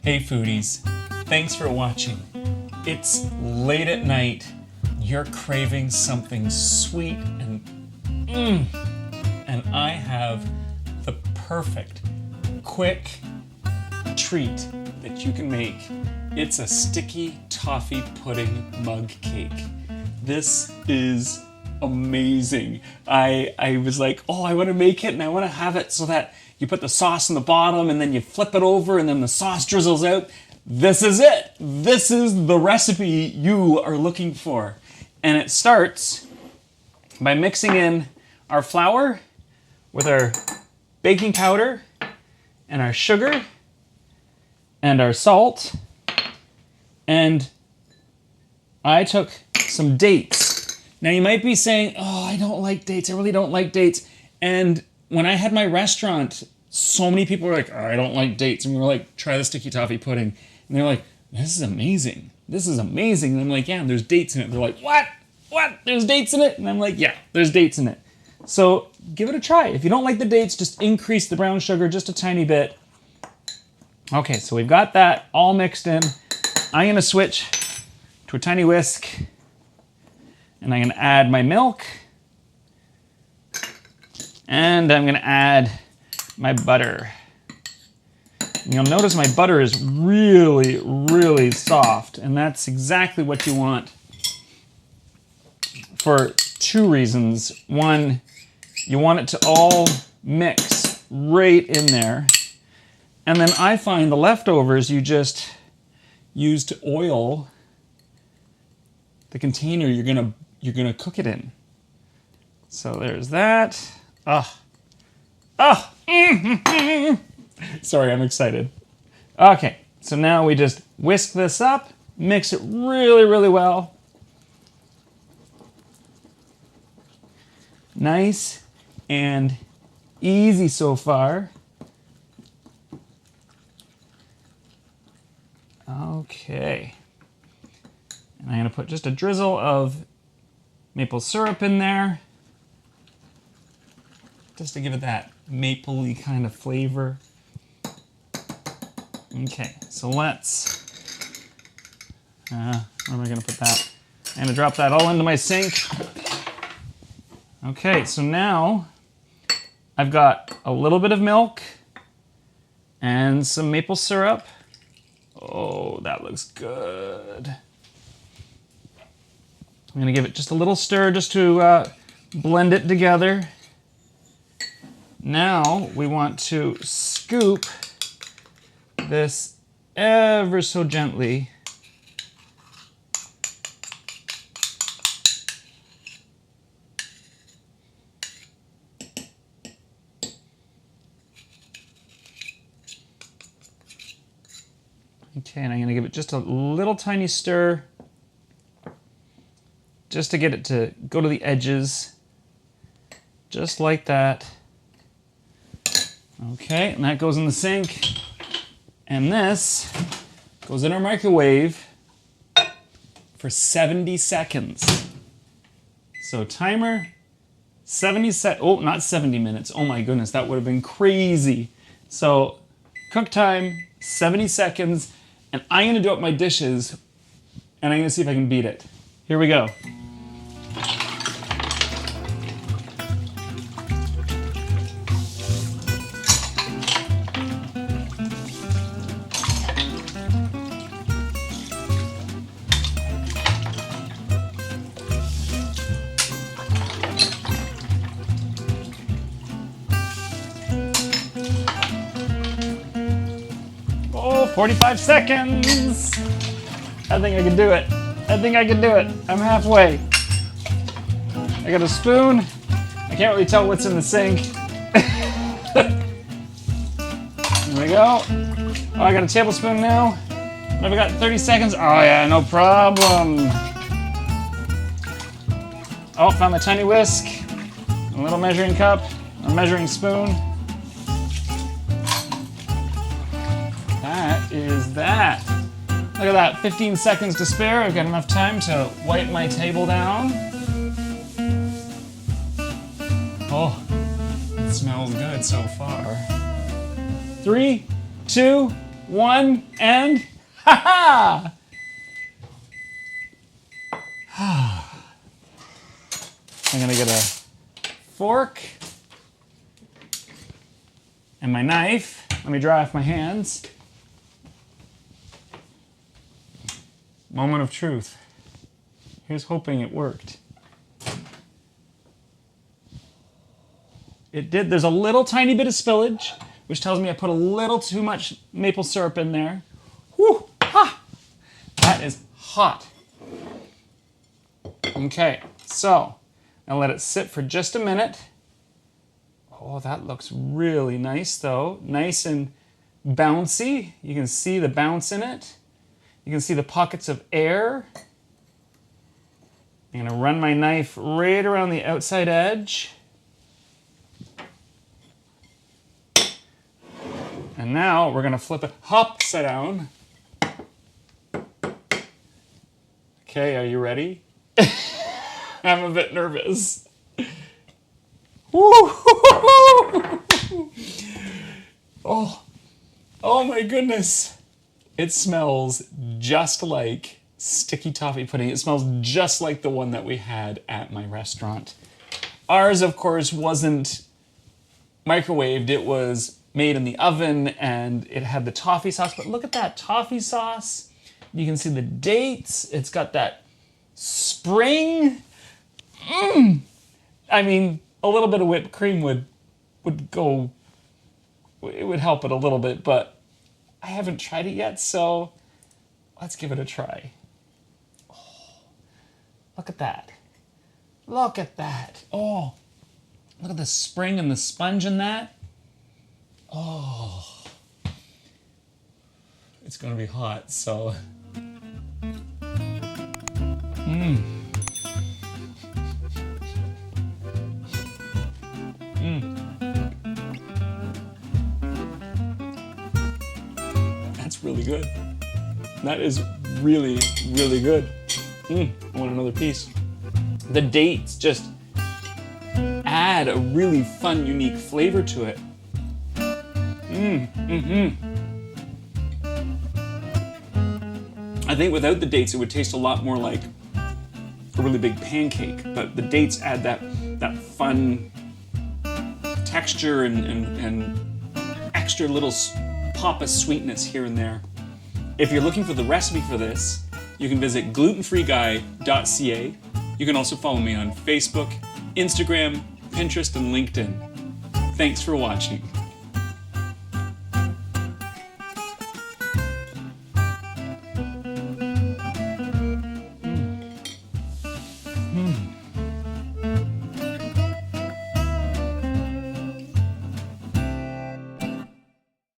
Hey foodies, thanks for watching. It's late at night, you're craving something sweet and I have the perfect, quick treat that you can make. It's a sticky toffee pudding mug cake. This is amazing. I was like, oh, I want to make it and I want to have it so that you put the sauce in the bottom and then you flip it over and then the sauce drizzles out. This is it. This is the recipe you are looking for. And it starts by mixing in our flour with our baking powder and our sugar and our salt. And I took some dates. Now you might be saying, oh, I don't like dates. I really don't like dates. And when I had my restaurant, so many people were like, oh, I don't like dates. And we were like, try the sticky toffee pudding. And they're like, this is amazing. This is amazing. And I'm like, yeah, there's dates in it. They're like, what? What? There's dates in it? And I'm like, yeah, there's dates in it. So give it a try. If you don't like the dates, just increase the brown sugar just a tiny bit. Okay, so we've got that all mixed in. I'm gonna switch to a tiny whisk and I'm gonna add my milk. And I'm gonna add my butter. And you'll notice my butter is really, really soft, and that's exactly what you want for two reasons. One, you want it to all mix right in there. And then I find the leftovers you just use to oil the container you're gonna cook it in. So there's that. Sorry, I'm excited. Okay, so now we just whisk this up, mix it really, really well. Nice and easy so far. Okay. And I'm gonna put just a drizzle of maple syrup in there, just to give it that maple-y kind of flavor. Okay, so let's, where am I gonna put that? I'm gonna drop that all into my sink. Okay, so now I've got a little bit of milk and some maple syrup. Oh, that looks good. I'm gonna give it just a little stir just to blend it together. Now we want to scoop this ever so gently okay, and I'm gonna give it just a little tiny stir just to get it to go to the edges, just like that. Okay, and that goes in the sink. And this goes in our microwave for 70 seconds. So timer, 70 oh, not 70 minutes. Oh my goodness, that would have been crazy. So cook time, 70 seconds, and I'm gonna do up my dishes and I'm gonna see if I can beat it. Here we go. Oh, 45 seconds. I think I can do it. I think I can do it. I'm halfway. I got a spoon. I can't really tell what's in the sink. There we go. Oh, I got a tablespoon now. I've got 30 seconds. Oh yeah, no problem. Oh, found my tiny whisk. A little measuring cup. A measuring spoon. That is that. Look at that, 15 seconds to spare. I've got enough time to wipe my table down. Oh, it smells good so far. 3, 2, 1, and ha ha! I'm gonna get a fork and my knife. Let me dry off my hands. Moment of truth. Here's hoping it worked. It did. There's a little tiny bit of spillage, which tells me I put a little too much maple syrup in there. Whew! Ha! That is hot. Okay, so now let it sit for just a minute. Oh, that looks really nice though. Nice and bouncy. You can see the bounce in it. You can see the pockets of air. I'm gonna run my knife right around the outside edge. And now we're gonna flip it upside down. Okay, are you ready? I'm a bit nervous. Oh my goodness. It smells just like sticky toffee pudding. It smells just like the one that we had at my restaurant. Ours, of course, wasn't microwaved. It was made in the oven and it had the toffee sauce. But look at that toffee sauce. You can see the dates. It's got that spring. I mean, a little bit of whipped cream would go, it would help it a little bit, but I haven't tried it yet, so let's give it a try. Oh, look at that. Look at that. Oh, look at the spring and the sponge in that. Oh, it's gonna be hot, so. That's really good. That is really, really good. I want another piece. The dates just add a really fun, unique flavor to it. I think without the dates, it would taste a lot more like a really big pancake, but the dates add that fun texture and extra little pop of sweetness here and there. If you're looking for the recipe for this, you can visit glutenfreeguy.ca. You can also follow me on Facebook, Instagram, Pinterest, and LinkedIn. Thanks for watching.